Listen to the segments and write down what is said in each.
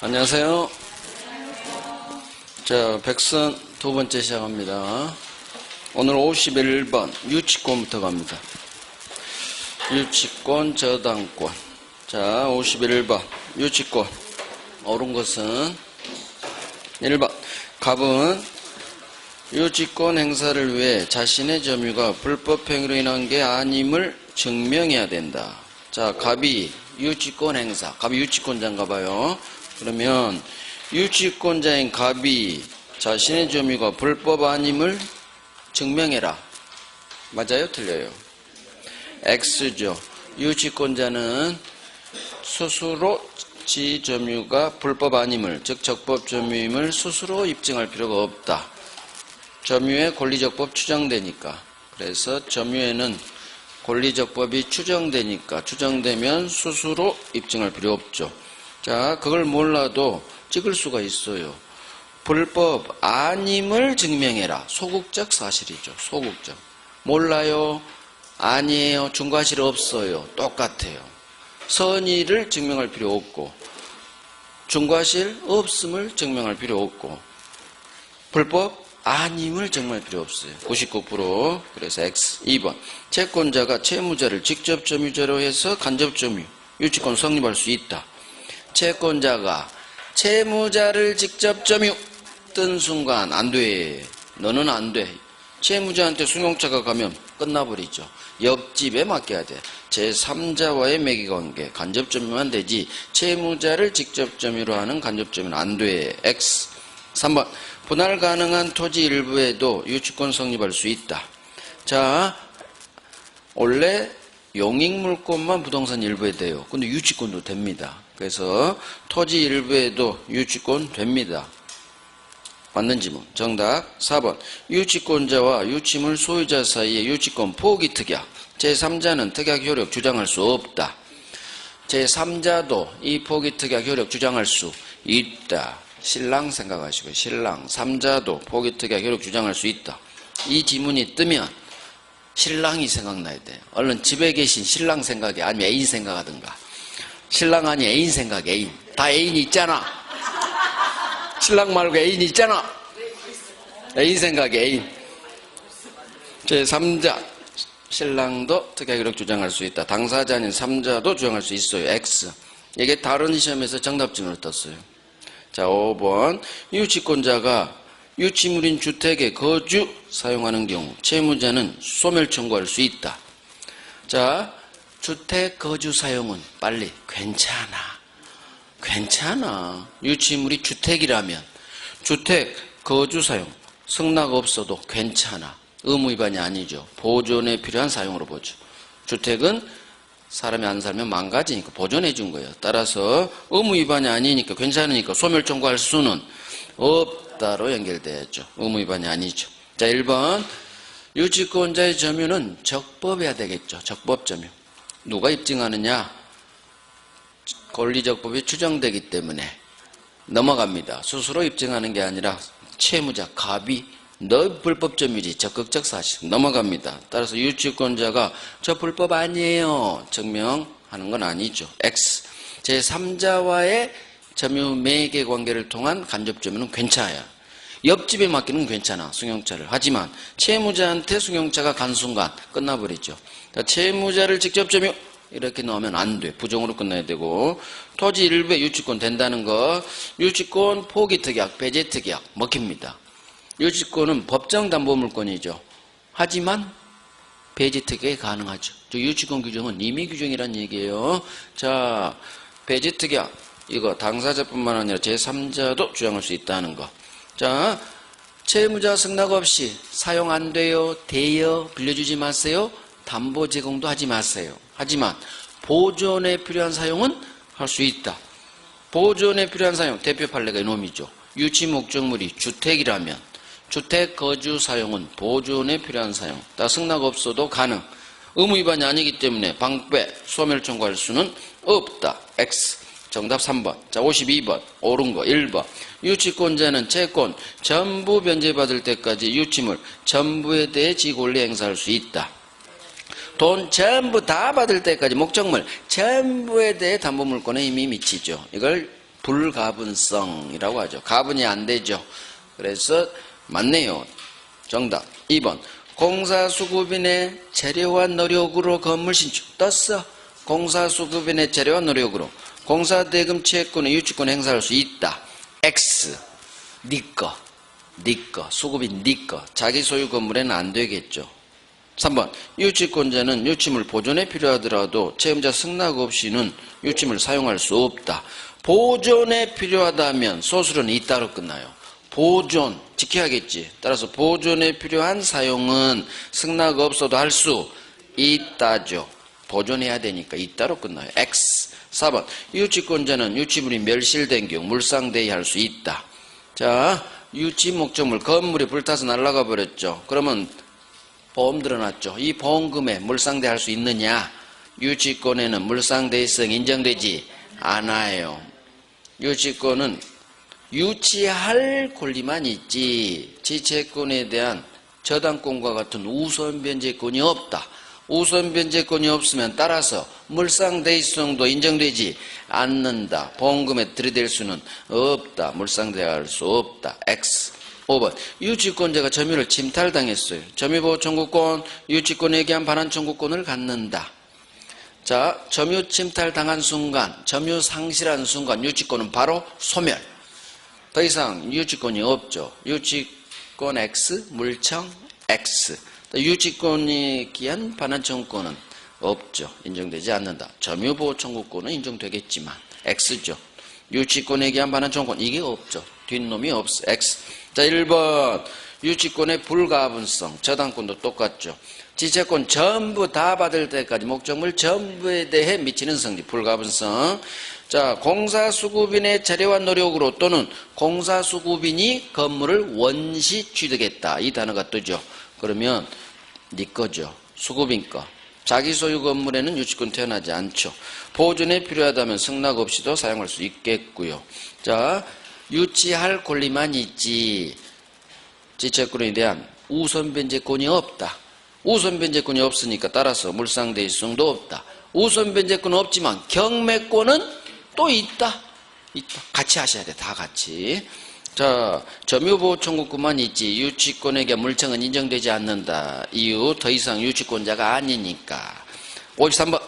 안녕하세요. 자, 백선 두 번째 시작합니다. 오늘 51번 유치권부터 갑니다. 유치권, 저당권. 자, 51번 유치권. 옳은 것은 1번. 갑은 유치권 행사를 위해 자신의 점유가 불법 행위로 인한 게 아님을 증명해야 된다. 자, 갑이 유치권 행사. 갑이 유치권자인가 봐요. 그러면 유치권자인 갑이 자신의 점유가 불법 아님을 증명해라. 맞아요? 틀려요? X죠. 유치권자는 스스로 지 점유가 불법 아님을, 즉 적법 점유임을 스스로 입증할 필요가 없다. 점유의 권리적법 추정되니까. 그래서 점유에는 권리적법이 추정되면 스스로 입증할 필요 없죠. 자, 그걸 몰라도 찍을 수가 있어요. 불법 아님을 증명해라. 소극적 사실이죠. 소극적. 몰라요. 아니에요. 중과실 없어요. 똑같아요. 선의를 증명할 필요 없고 중과실 없음을 증명할 필요 없고 불법 아님을 증명할 필요 없어요. 99%. 그래서 X. 2번. 채권자가 채무자를 직접 점유자로 해서 간접 점유, 유치권 성립할 수 있다. 채권자가 채무자를 직접 점유 뜬 순간 안 돼. 너는 안 돼. 채무자한테 승용차가 가면 끝나버리죠. 옆집에 맡겨야 돼. 제3자와의 매기관계 간접 점유만 되지 채무자를 직접 점유로 하는 간접 점유는 안 돼. X. 3번. 분할 가능한 토지 일부에도 유치권 성립할 수 있다. 자, 원래 용익물권만 부동산 일부에 돼요. 근데 유치권도 됩니다. 그래서 토지 일부에도 유치권 됩니다. 맞는 지문. 정답 4번. 유치권자와 유치물 소유자 사이의 유치권 포기 특약. 제3자는 특약 효력 주장할 수 없다. 제3자도 이 포기 특약 효력 주장할 수 있다. 신랑 생각하시고요. 신랑. 3자도 포기 특약 효력 주장할 수 있다. 이 지문이 뜨면 신랑이 생각나야 돼요. 얼른 집에 계신 신랑 생각이 아니면 애인 생각하든가. 신랑 아니 애인 생각. 애인. 다 애인이 있잖아. 신랑 말고 애인이 있잖아. 애인 생각. 애인. 제3자. 신랑도 특약 효력 주장할 수 있다. 당사자 아닌 3자도 주장할 수 있어요. X. 이게 다른 시험에서 정답증을 떴어요. 자, 5번. 유치권자가 유치물인 주택에 거주 사용하는 경우 채무자는 소멸 청구할 수 있다. 자, 주택 거주 사용은 빨리 괜찮아. 유치물이 주택이라면 주택 거주 사용 승낙 없어도 괜찮아. 의무 위반이 아니죠. 보존에 필요한 사용으로 보죠. 주택은 사람이 안 살면 망가지니까 보존해 준 거예요. 따라서 의무 위반이 아니니까 괜찮으니까 소멸 청구할 수는 없다로 연결돼야죠. 의무 위반이 아니죠. 자, 1번. 유치권자의 점유는 적법해야 되겠죠. 적법 점유. 누가 입증하느냐? 권리적법이 추정되기 때문에 넘어갑니다. 스스로 입증하는 게 아니라 채무자, 갑이 너 불법 점유지. 적극적 사실. 넘어갑니다. 따라서 유치권자가 저 불법 아니에요. 증명하는 건 아니죠. X. 제3자와의 점유 매개 관계를 통한 간접 점유는 괜찮아요. 옆집에 맡기는 괜찮아. 승용차를. 하지만 채무자한테 승용차가 간 순간 끝나버리죠. 자, 채무자를 직접 점유 이렇게 넣으면 안 돼. 부정으로 끝나야 되고 토지 일부에 유치권 된다는 거 유치권 포기 특약, 배제 특약 먹힙니다. 유치권은 법정 담보물권이죠. 하지만 배제 특약이 가능하죠. 유치권 규정은 임의 규정이란 얘기예요. 자, 배제 특약 이거 당사자뿐만 아니라 제3자도 주장할 수 있다는 거. 자, 채무자 승낙 없이 사용 안 돼요. 빌려주지 마세요. 담보 제공도 하지 마세요. 하지만 보존에 필요한 사용은 할 수 있다. 보존에 필요한 사용 대표 판례가 이놈이죠. 유치 목적물이 주택이라면 주택 거주 사용은 보존에 필요한 사용. 다 승낙 없어도 가능. 의무 위반이 아니기 때문에 방배, 소멸 청구할 수는 없다. X. 정답 3번. 자, 52번. 옳은 거 1번. 유치권자는 채권 전부 변제받을 때까지 유치물 전부에 대해 지권리 행사할 수 있다. 돈 전부 다 받을 때까지 목적물 전부에 대해 담보물권에 이미 미치죠. 이걸 불가분성이라고 하죠. 가분이 안 되죠. 그래서 맞네요. 정답 2번. 공사수급인의 재료와 노력으로 건물 신축. 떴어. 공사수급인의 재료와 노력으로 공사대금 채권의 유치권 행사할 수 있다. X. 니꺼. 수급인 니꺼. 자기 소유 건물에는 안 되겠죠. 3번. 유치권자는 유치물 보존에 필요하더라도 채무자 승낙 없이는 유치물 사용할 수 없다. 보존에 필요하다면 소수로는 이따로 끝나요. 보존 지켜야겠지. 따라서 보존에 필요한 사용은 승낙 없어도 할 수 있다죠. 보존해야 되니까 이따로 끝나요. X. 4번. 유치권자는 유치물이 멸실된 경우 물상대의할 수 있다. 자, 유치 목적물 건물이 불타서 날아가 버렸죠. 그러면 보험 들어놨죠. 이 보험금에 물상대할 수 있느냐? 유치권에는 물상대의성 인정되지 않아요. 유치권은 유치할 권리만 있지 지채권에 대한 저당권과 같은 우선 변제권이 없다. 우선 변제권이 없으면 따라서 물상대의성도 인정되지 않는다. 보험금에 들이댈 수는 없다. 물상대할 수 없다. X. 5번. 유치권자가 점유를 침탈당했어요. 점유보호 청구권, 유치권에 대한 반환 청구권을 갖는다. 자, 점유 침탈당한 순간, 점유 상실한 순간 유치권은 바로 소멸. 더 이상 유치권이 없죠. 유치권 X, 물청 X. 유치권에 기한 반환 청구권은 없죠. 인정되지 않는다. 점유보호 청구권은 인정되겠지만 X죠. 유치권에 기한 반환 청구권 이게 없죠. 뒷놈이 없어. X. 자, 1번. 유치권의 불가분성. 저당권도 똑같죠. 지채권 전부 다 받을 때까지 목적물 전부에 대해 미치는 성질. 불가분성. 자, 공사수급인의 재료와 노력으로 또는 공사수급인이 건물을 원시 취득했다. 이 단어가 뜨죠. 그러면 네 거죠. 수급인 거. 자기 소유 건물에는 유치권 태어나지 않죠. 보존에 필요하다면 승낙 없이도 사용할 수 있겠고요. 자, 유치할 권리만 있지 지채권에 대한 우선 변제권이 없다. 우선 변제권이 없으니까 따라서 물상대의성도 없다. 우선 변제권은 없지만 경매권은 또 있다. 같이 하셔야 돼. 다 같이. 자, 점유보호 청구권만 있지 유치권에게 물청은 인정되지 않는다. 이유 더 이상 유치권자가 아니니까. 53번.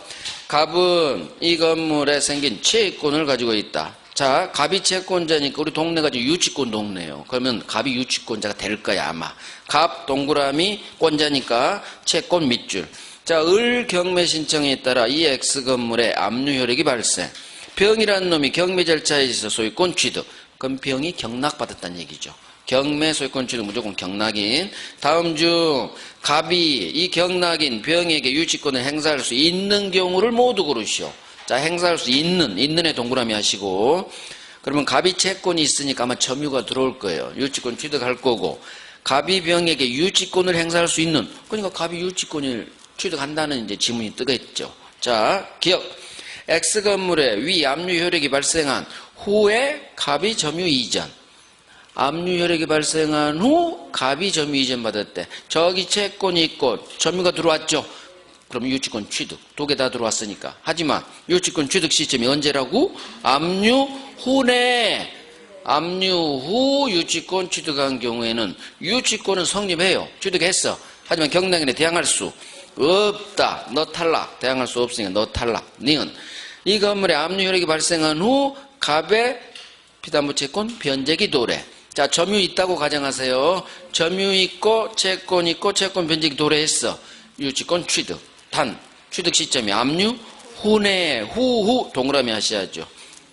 갑은 이 건물에 생긴 채권을 가지고 있다. 자, 갑이 채권자니까 우리 동네가 지금 유치권 동네예요. 그러면 갑이 유치권자가 될 거야 아마. 갑 동그라미 권자니까 채권 밑줄. 자, 을 경매 신청에 따라 이 X 건물에 압류 효력이 발생. 병이라는 놈이 경매 절차에 있어 소유권 취득. 그럼 병이 경락받았다는 얘기죠. 경매 소유권 취득 무조건 경락인. 다음 중 갑이 이 경락인 병에게 유치권을 행사할 수 있는 경우를 모두 고르시오. 자, 행사할 수 있는에 동그라미 하시고. 그러면 갑이 채권이 있으니까 아마 점유가 들어올 거예요. 유치권 취득할 거고. 갑이 병에게 유치권을 행사할 수 있는. 그러니까 갑이 유치권을 취득한다는 이제 지문이 뜨겠죠. 자, 기억. X 건물에 위 압류 효력이 발생한 후에 갑이 점유 이전. 압류 효력이 발생한 후 갑이 점유 이전 받았대. 저기 채권이 있고 점유가 들어왔죠. 그럼 유치권 취득. 두 개 다 들어왔으니까. 하지만 유치권 취득 시점이 언제라고? 압류 후네. 압류 후 유치권 취득한 경우에는 유치권은 성립해요. 취득했어. 하지만 경락인에 대항할 수 없다. 너 탈락. 대항할 수 없으니까 너 탈락. 니은. 이 건물에 압류 효력이 발생한 후 갑의 피담보 채권 변제기 도래. 자, 점유 있다고 가정하세요. 점유 있고 채권 있고 채권 변제기 도래했어. 유치권 취득. 단. 취득 시점이 압류 후네. 후 동그라미 하셔야죠.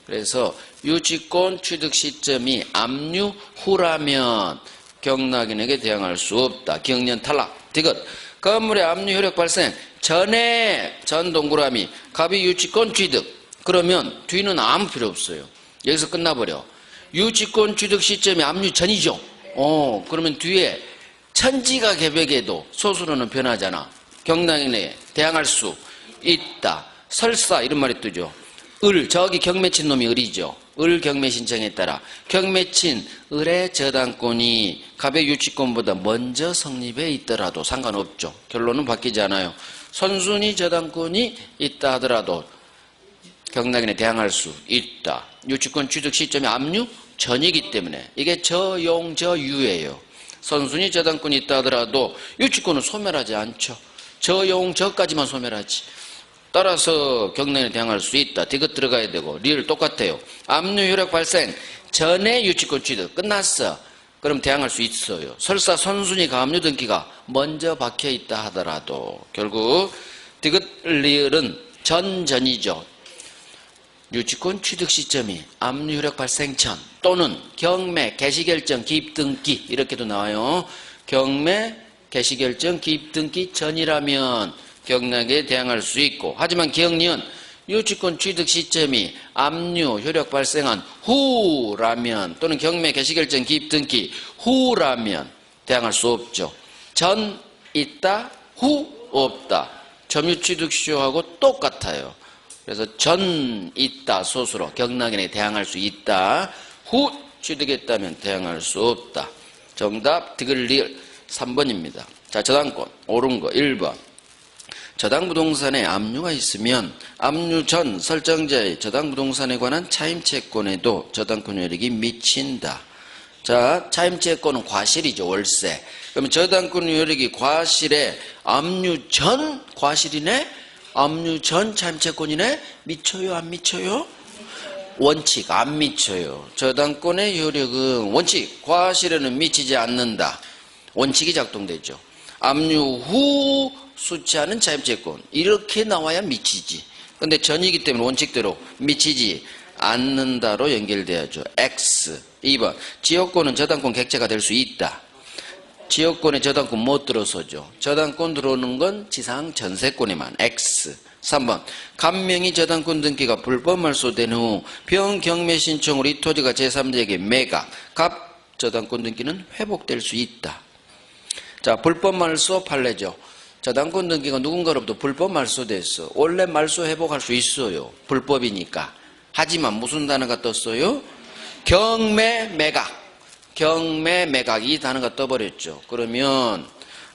그래서 유치권 취득 시점이 압류 후라면 경락인에게 대항할 수 없다. 경련 탈락. 디귿. 건물의 압류 효력 발생 전에 전 동그라미 갑이 유치권 취득. 그러면 뒤는 아무 필요 없어요. 여기서 끝나버려. 유치권 취득 시점이 압류 전이죠. 그러면 뒤에 천지가 개벽에도 소수로는 변하잖아. 경락인에 대항할 수 있다. 설사 이런 말이 뜨죠. 을, 저기 경매친 놈이 을이죠. 을 경매 신청에 따라 경매친 을의 저당권이 갑의 유치권보다 먼저 성립해 있더라도 상관없죠. 결론은 바뀌지 않아요. 선순위 저당권이 있다 하더라도 경락인에 대항할 수 있다. 유치권 취득 시점이 압류 전이기 때문에 이게 저용저유예요. 선순위 저당권이 있다 하더라도 유치권은 소멸하지 않죠. 저용저까지만 소멸하지. 따라서 경락인에 대항할 수 있다. 디귿 들어가야 되고 리을 똑같아요. 압류 효력 발생 전에 유치권 취득 끝났어. 그럼 대항할 수 있어요. 설사 선순위가 압류 등기가 먼저 박혀있다 하더라도 결국 디귿 리을은 전전이죠. 유치권 취득 시점이 압류 효력 발생 전 또는 경매 개시결정 기입 등기 이렇게도 나와요. 경매 개시결정 기입 등기 전이라면 경락에 대항할 수 있고, 하지만 기억니은 유치권 취득 시점이 압류 효력 발생한 후라면 또는 경매 개시결정 기입 등기 후라면 대항할 수 없죠. 전 있다 후 없다. 점유 취득시효하고 똑같아요. 그래서 전 있다 소수로 경락인에 대항할 수 있다. 후 취득했다면 대항할 수 없다. 정답 디귿 리을 3번입니다. 자, 저당권 옳은 거 1번. 저당부동산에 압류가 있으면 압류 전 설정자의 저당부동산에 관한 차임채권에도 저당권 효력이 미친다. 자, 차임채권은 과실이죠. 월세. 그러면 저당권 효력이 과실에 압류 전 과실이네? 압류 전 차임채권이네? 미쳐요? 안 미쳐요? 원칙 안 미쳐요. 저당권의 효력은 원칙 과실에는 미치지 않는다. 원칙이 작동되죠. 압류 후 수취하는 차임채권 이렇게 나와야 미치지. 근데 전이기 때문에 원칙대로 미치지 않는다로 연결돼야죠. X. 2번 지역권은 저당권 객체가 될 수 있다. 지역권에 저당권 못 들어서죠. 저당권 들어오는 건 지상 전세권에만. X. 3번 감명이 저당권 등기가 불법 말소된 후 병경매 신청으로 이 토지가 제3자에게 매각 갑 저당권 등기는 회복될 수 있다. 자, 불법 말소 판례죠. 저당권 등기가 누군가로부터 불법 말소됐어. 원래 말소 회복할 수 있어요. 불법이니까. 하지만 무슨 단어가 떴어요? 경매 매각. 경매 매각 이 단어가 떠버렸죠. 그러면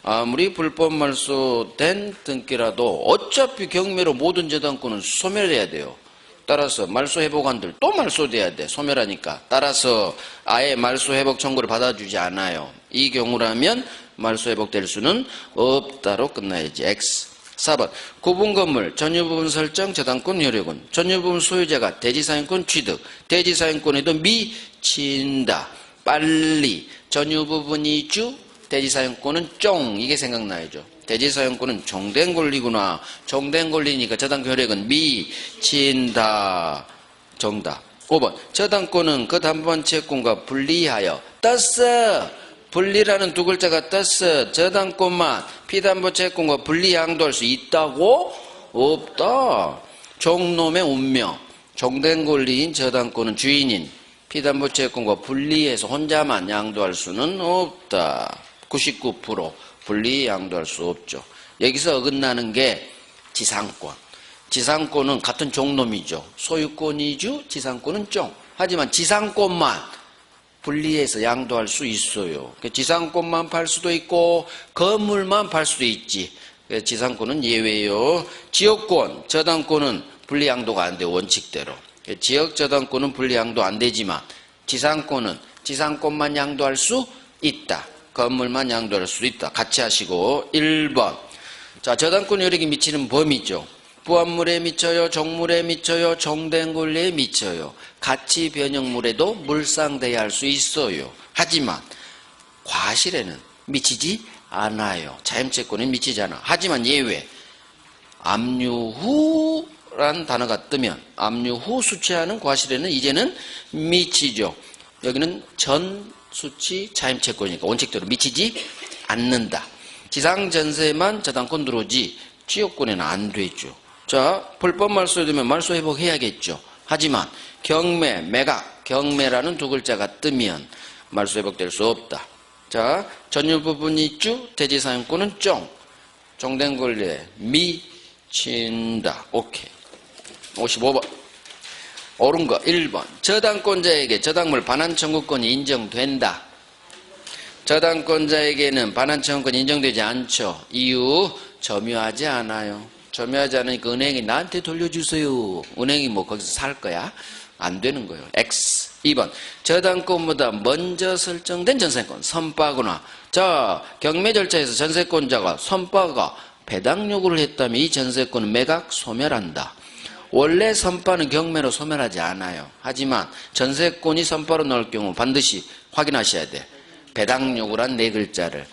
아무리 불법 말소된 등기라도 어차피 경매로 모든 저당권은 소멸해야 돼요. 따라서 말소 회복한들 또 말소돼야 돼. 소멸하니까. 따라서 아예 말소 회복 청구를 받아주지 않아요. 이 경우라면 말소 회복될 수는 없다로 끝나야지. X. 4번 구분 건물 전유부분 설정 저당권 효력은 전유부분 소유자가 대지사용권 취득 대지사용권에도 미친다. 빨리 전유부분 이주 대지사용권은 쫑 이게 생각나야죠. 대지사용권은 종된 권리구나. 종된 권리니까 저당권 효력은 미친다. 정답. 5번 저당권은 그 담보한 채권과 분리하여 떴어. 분리라는 두 글자가 떴어. 저당권만 피담보 채권과 분리 양도할 수 있다고? 없다. 종놈의 운명. 종된 권리인 저당권은 주인인 피담보 채권과 분리해서 혼자만 양도할 수는 없다. 99% 분리 양도할 수 없죠. 여기서 어긋나는 게 지상권. 지상권은 같은 종놈이죠. 소유권이주, 지상권은 쫑. 하지만 지상권만 분리해서 양도할 수 있어요. 지상권만 팔 수도 있고 건물만 팔 수도 있지. 지상권은 예외요. 지역권, 저당권은 분리 양도가 안 돼요. 원칙대로. 지역 저당권은 분리 양도 안 되지만 지상권은 지상권만 양도할 수 있다. 건물만 양도할 수 있다. 같이 하시고 1번. 자, 저당권 효력이 미치는 범위죠. 부합물에 미쳐요, 종물에 미쳐요, 종된 권리에 미쳐요. 가치 변형물에도 물상대야 할 수 있어요. 하지만 과실에는 미치지 않아요. 차임채권에 미치지 않아. 하지만 예외. 압류 후란 단어가 뜨면 압류 후 수취하는 과실에는 이제는 미치죠. 여기는 전 수취 차임채권이니까 원칙대로 미치지 않는다. 지상전세만 저당권 들어오지 지역권에는 안 되죠. 자, 불법 말소에 되면 말소 회복해야겠죠. 하지만 경매, 매각, 경매라는 두 글자가 뜨면 말소 회복될 수 없다. 자, 전유 부분 이주, 대지사용권은 쫑. 종된 권리에 미친다. 오케이. 55번. 옳은 거 1번. 저당권자에게 저당물 반환 청구권이 인정된다. 저당권자에게는 반환 청구권이 인정되지 않죠. 이유 점유하지 않아요. 점유하지 않으니까 은행이 나한테 돌려주세요. 은행이 뭐 거기서 살 거야? 안 되는 거예요. X. 2번. 저당권보다 먼저 설정된 전세권. 선바구나. 자, 경매 절차에서 전세권자가 선바가 배당 요구를 했다면 이 전세권은 매각 소멸한다. 원래 선바는 경매로 소멸하지 않아요. 하지만 전세권이 선바로 나올 경우 반드시 확인하셔야 돼. 배당 요구란 네 글자를.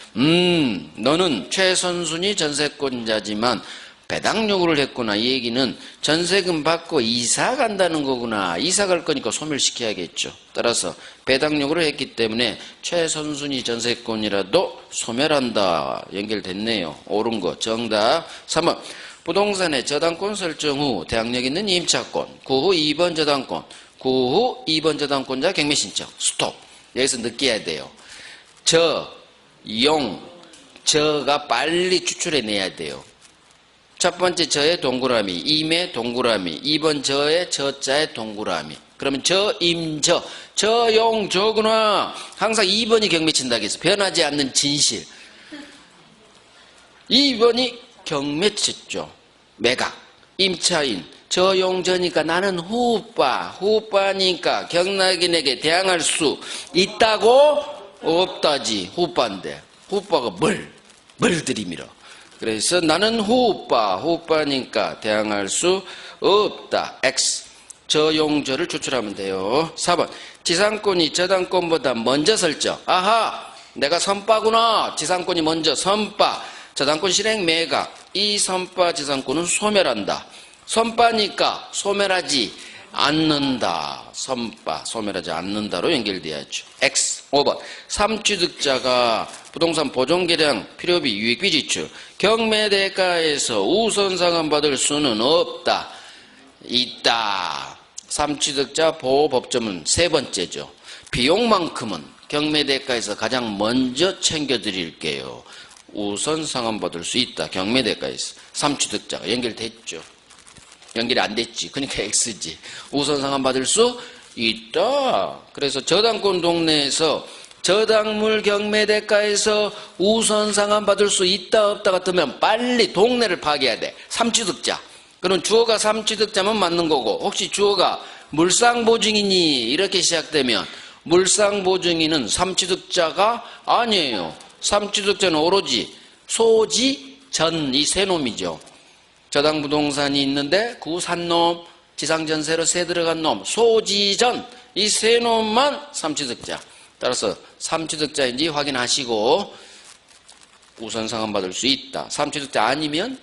너는 최선순위 전세권자지만 배당 요구를 했구나. 이 얘기는 전세금 받고 이사 간다는 거구나. 이사 갈 거니까 소멸시켜야겠죠. 따라서 배당 요구를 했기 때문에 최선순위 전세권이라도 소멸한다. 연결됐네요. 옳은 거. 정답. 3번. 부동산의 저당권 설정 후 대항력 있는 임차권. 그 후 2번 저당권. 그 후 2번 저당권자 경매 신청. 스톱. 여기서 느껴야 돼요. 저가 빨리 추출해내야 돼요. 첫 번째 저의 동그라미, 임의 동그라미, 2번 저의 저자의 동그라미. 그러면 저구나. 항상 2번이 경매 친다고 해서 변하지 않는 진실. 2번이 경매 쳤죠. 매각, 임차인, 저용저니까 나는 후빠니까 경락인에게 대항할 수 있다고? 없다지. 후빠인데. 후빠가 뭘 들이밀어. 그래서 나는 후빠니까 대항할 수 없다. X. 저용저를 추출하면 돼요. 4번. 지상권이 저당권보다 먼저 설정. 아하! 내가 선빠구나. 지상권이 먼저 선빠. 저당권 실행 매각. 이 선빠 지상권은 소멸한다. 선빠니까 소멸하지 않는다. 선빠 소멸하지 않는다로 연결돼야죠. X. 5번. 3취득자가 부동산 보존계량 필요비 유익비 지출 경매대가에서 우선 상환받을 수는 없다. 있다. 3취득자 보호 법점은 세 번째죠. 비용만큼은 경매대가에서 가장 먼저 챙겨드릴게요. 우선 상환받을 수 있다. 경매대가에서. 3취득자가 연결됐죠. 연결이 안 됐지. 그러니까 X지. 우선 상환받을 수 있다. 그래서 저당권 동네에서 저당물 경매대가에서 우선 상환받을 수 있다 없다 같으면 빨리 동네를 파악해야 돼. 3취득자. 그럼 주어가 3취득자면 맞는 거고, 혹시 주어가 물상보증이니 이렇게 시작되면 물상보증인은 3취득자가 아니에요. 3취득자는 오로지 소지, 전 이 세 놈이죠. 저당부동산이 있는데 그 산 놈, 지상전세로 세 들어간 놈, 소지전 이 세 놈만 3취득자. 따라서 3취득자인지 확인하시고 우선 상환받을 수 있다. 3취득자 아니면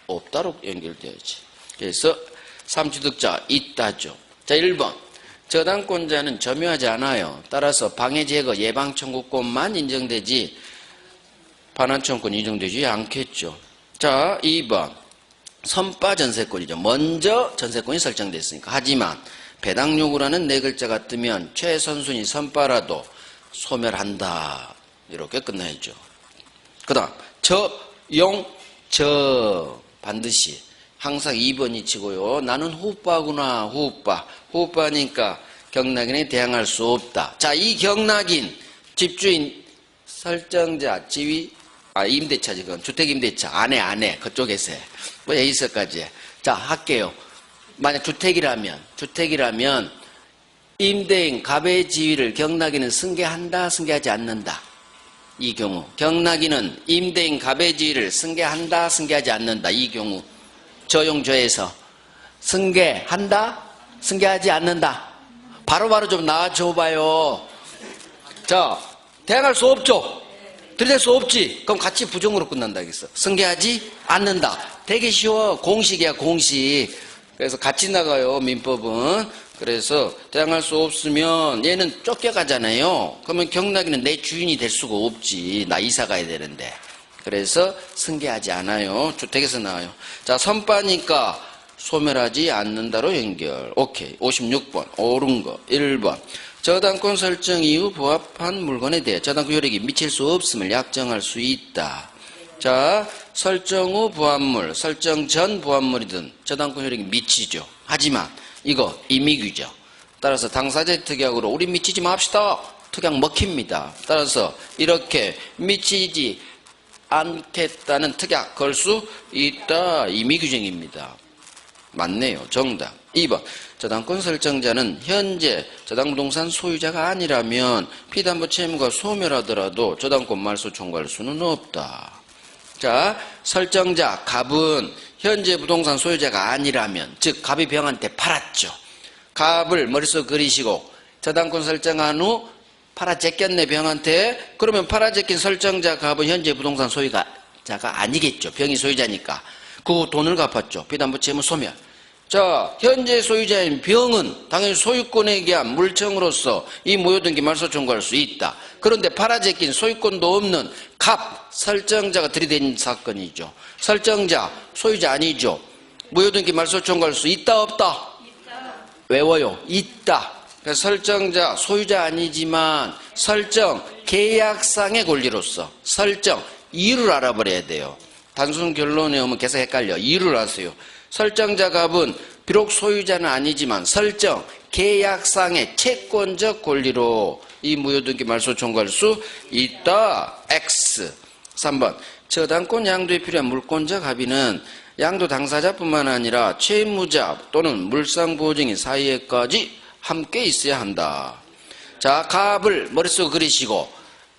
없다로 연결되어야지. 그래서 3취득자 있다죠. 자, 1번. 저당권자는 점유하지 않아요. 따라서 방해 제거 예방 청구권만 인정되지 반환 청구권 인정되지 않겠죠. 자, 2번. 선빠 전세권이죠. 먼저 전세권이 설정됐으니까. 하지만 배당 요구라는 네 글자가 뜨면 최선순위 선빠라도 소멸한다. 이렇게 끝나야죠. 그 다음 반드시 항상 2번이 치고요. 나는 후빠구나. 후빠니까 경락인에 대항할 수 없다. 자, 이 경락인 집주인 설정자 지위 임대차 지금 주택임대차 아내 그쪽에서 뭐 여기서까지. 자, 할게요. 만약 주택이라면 임대인 갑의 지위를 경락인은 승계한다 승계하지 않는다. 이 경우 경락인은 임대인 갑의 지위를 승계한다 승계하지 않는다. 이 경우 저용저에서 승계한다 승계하지 않는다. 바로바로 좀 나와줘봐요. 자, 대항할 수 없죠. 들이댈 수 없지. 그럼 같이 부정으로 끝난다 하겠어. 승계하지 않는다. 되게 쉬워. 공식이야, 공식. 그래서 같이 나가요, 민법은. 그래서 대항할 수 없으면 얘는 쫓겨가잖아요. 그러면 경락이는 내 주인이 될 수가 없지. 나 이사 가야 되는데. 그래서 승계하지 않아요. 주택에서 나와요. 자, 선빠니까 소멸하지 않는다로 연결. 오케이. 56번. 옳은 거. 1번. 저당권 설정 이후 부합한 물건에 대해 저당권 효력이 미칠 수 없음을 약정할 수 있다. 자, 설정 후 부합물, 설정 전 부합물이든 저당권 효력이 미치죠. 하지만 이거 임의규죠. 따라서 당사자의 특약으로 우리 미치지 맙시다. 특약 먹힙니다. 따라서 이렇게 미치지 않겠다는 특약 걸 수 있다. 임의규정입니다. 맞네요. 정답. 2번. 저당권 설정자는 현재 저당부동산 소유자가 아니라면 피담보 채무가 소멸하더라도 저당권 말소 청구할 수는 없다. 자, 설정자 갑은 현재 부동산 소유자가 아니라면, 즉 갑이 병한테 팔았죠. 갑을 머릿속 그리시고 저당권 설정한 후 팔아제꼈네 병한테. 그러면 팔아제낀 설정자 갑은 현재 부동산 소유자가 아니겠죠. 병이 소유자니까. 그 돈을 갚았죠. 피담보 채무 소멸. 자, 현재 소유자인 병은 당연히 소유권에 의한 물청으로서 이 무효등기 말소 청구할 수 있다. 그런데 팔아제낀 소유권도 없는 갑 설정자가 들이댄 사건이죠. 설정자 소유자 아니죠. 무효등기 말소 청구할 수 있다 없다? 있다. 외워요. 있다. 그래서 설정자 소유자 아니지만 설정 계약상의 권리로서 설정 이유를 알아버려야 돼요. 단순 결론에 오면 계속 헷갈려. 이유를 아세요. 설정자 갑은 비록 소유자는 아니지만 설정 계약상의 채권적 권리로 이 무효등기 말소 청구할 수 있다. X. 3번. 저당권 양도에 필요한 물권자 갑의는 양도 당사자뿐만 아니라 채무자 또는 물상보증인 사이에까지 함께 있어야 한다. 자, 갑을 머릿속에 그리시고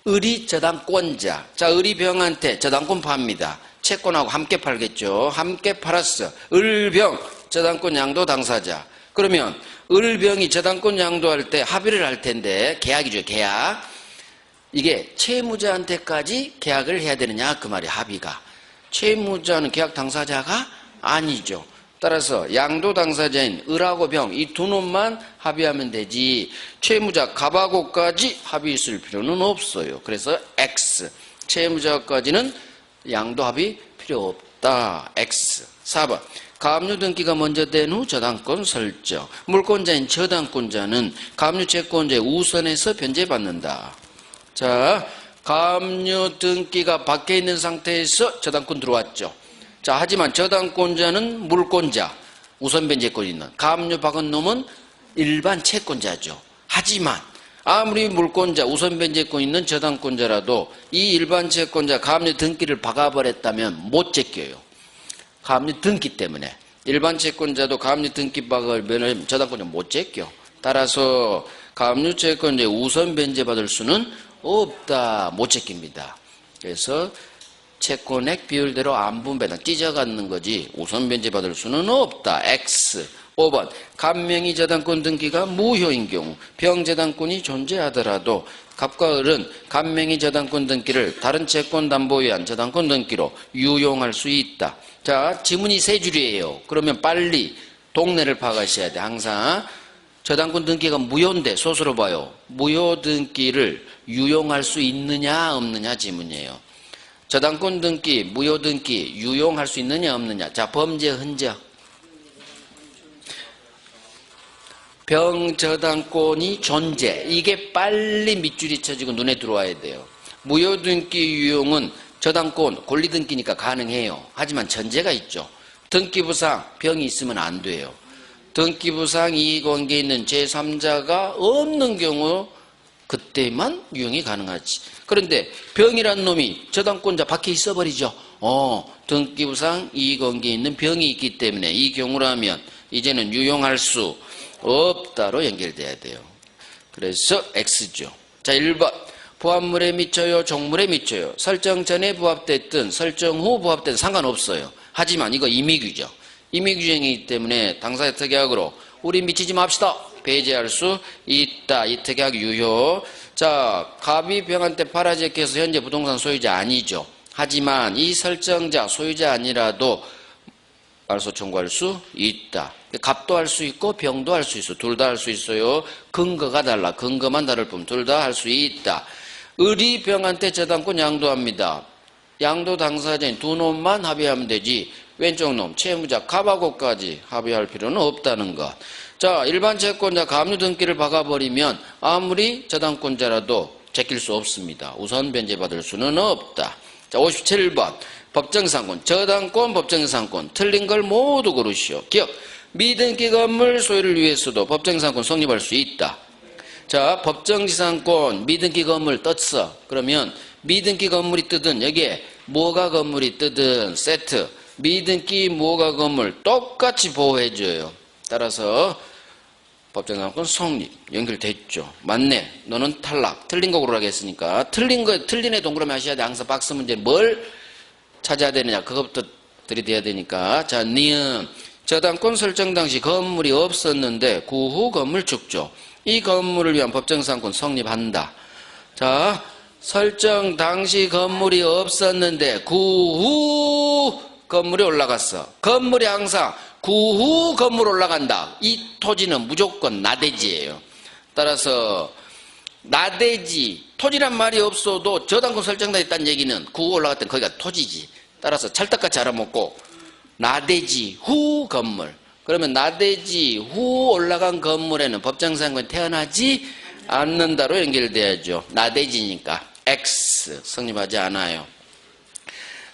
을이 저당권자. 자, 을이 병한테 저당권 팝니다. 채권하고 함께 팔겠죠. 함께 팔았어. 을병 저당권 양도 당사자. 그러면 을병이 저당권 양도할 때 합의를 할 텐데 계약이죠. 계약. 이게 채무자한테까지 계약을 해야 되느냐 그 말이 합의가. 채무자는 계약 당사자가 아니죠. 따라서 양도 당사자인 을하고 병 이 두 놈만 합의하면 되지 채무자 갑하고까지 합의 있을 필요는 없어요. 그래서 X. 채무자까지는 양도 합의 필요 없다. X. 4번. 가압류 등기가 먼저 된 후 저당권 설정. 물권자인 저당권자는 가압류 채권자의 우선에서 변제받는다. 자, 가압류 등기가 밖에 있는 상태에서 저당권 들어왔죠. 자, 하지만 저당권자는 물권자, 우선 변제권이 있는. 가압류 박은 놈은 일반 채권자죠. 하지만 아무리 물권자, 우선 변제권 있는 저당권자라도 이 일반 채권자 가압류 등기를 박아버렸다면 못 제껴요. 가압류 등기 때문에. 일반 채권자도 가압류 등기 박으면 저당권자 못 제껴. 따라서 가압류 채권자의 우선 변제받을 수는 없다. 못 제낍니다. 그래서 채권액 비율대로 안 분배다. 찢어가는 거지 우선 변제받을 수는 없다. X. 5번. 갑명의 저당권 등기가 무효인 경우 병저당권이 존재하더라도 갑과 을은 갑명의 저당권 등기를 다른 채권 담보에 의한 저당권 등기로 유용할 수 있다. 자, 지문이 세 줄이에요. 그러면 빨리 동네를 파악하셔야 돼. 항상 저당권 등기가 무효인데 소수로 봐요. 무효 등기를 유용할 수 있느냐 없느냐 지문이에요. 저당권 등기, 무효 등기 유용할 수 있느냐 없느냐. 자, 범죄 흔적. 병저당권이 존재. 이게 빨리 밑줄이 쳐지고 눈에 들어와야 돼요. 무효 등기 유용은 저당권 권리 등기니까 가능해요. 하지만 전제가 있죠. 등기부상 병이 있으면 안 돼요. 등기부상 이익관계에 있는 제3자가 없는 경우 그때만 유용이 가능하지. 그런데 병이란 놈이 저당권자 밖에 있어버리죠. 등기부상 이익관계에 있는 병이 있기 때문에 이 경우라면 이제는 유용할 수 없다로 연결돼야 돼요. 그래서 X죠. 자, 1번. 부합물에 미쳐요? 종물에 미쳐요? 설정 전에 부합됐든 설정 후 부합됐든 상관없어요. 하지만 이거 임의규정. 임의규정이기 때문에 당사자 특약으로 우리 미치지 맙시다. 배제할 수 있다. 이 특약 유효. 자, 갑이 병한테 팔아제껴서 현재 부동산 소유자 아니죠. 하지만 이 설정자 소유자 아니라도 말소 청구할 수 있다. 갑도 할 수 있고 병도 할 수 있어. 둘 다 할 수 있어요. 근거가 달라. 근거만 다를 뿐 둘 다 할 수 있다. 을이 병한테 저당권 양도합니다. 양도 당사자인 두 놈만 합의하면 되지 왼쪽 놈 채무자 갑하고까지 합의할 필요는 없다는 것. 자, 일반 채권자 가압류 등기를 박아버리면 아무리 저당권자라도 제낄 수 없습니다. 우선 변제받을 수는 없다. 자, 57번. 법정상권, 저당권, 법정상권. 틀린 걸 모두 고르시오. 기억. 미등기 건물 소유를 위해서도 법정상권 성립할 수 있다. 자, 법정지상권, 미등기 건물 떴어. 그러면 미등기 건물이 뜨든 여기에 뭐가 건물이 뜨든 세트, 미든 끼 뭐가 건물 똑같이 보호해줘요. 따라서 법정상권 성립 연결됐죠. 맞네. 너는 탈락. 틀린 거 고르라고 했으니까 틀린 애 동그라미 하셔야 돼. 항상 박스 문제 뭘 찾아야 되느냐 그것부터 들이대야 되니까. 자, 니은 저당권 설정 당시 건물이 없었는데 그 후 건물 축조. 이 건물을 위한 법정상권 성립한다. 자, 설정 당시 건물이 없었는데 그 후 건물이 올라갔어. 건물이 항상 그 후 건물 올라간다. 이 토지는 무조건 나대지예요. 따라서 나대지, 토지란 말이 없어도 저당권 설정돼 있다는 얘기는 그 후 올라갔던 거기가 토지지. 따라서 찰떡같이 알아먹고 나대지 후 건물. 그러면 나대지 후 올라간 건물에는 법정상권이 태어나지 않는다로 연결돼야죠. 나대지니까 X 성립하지 않아요.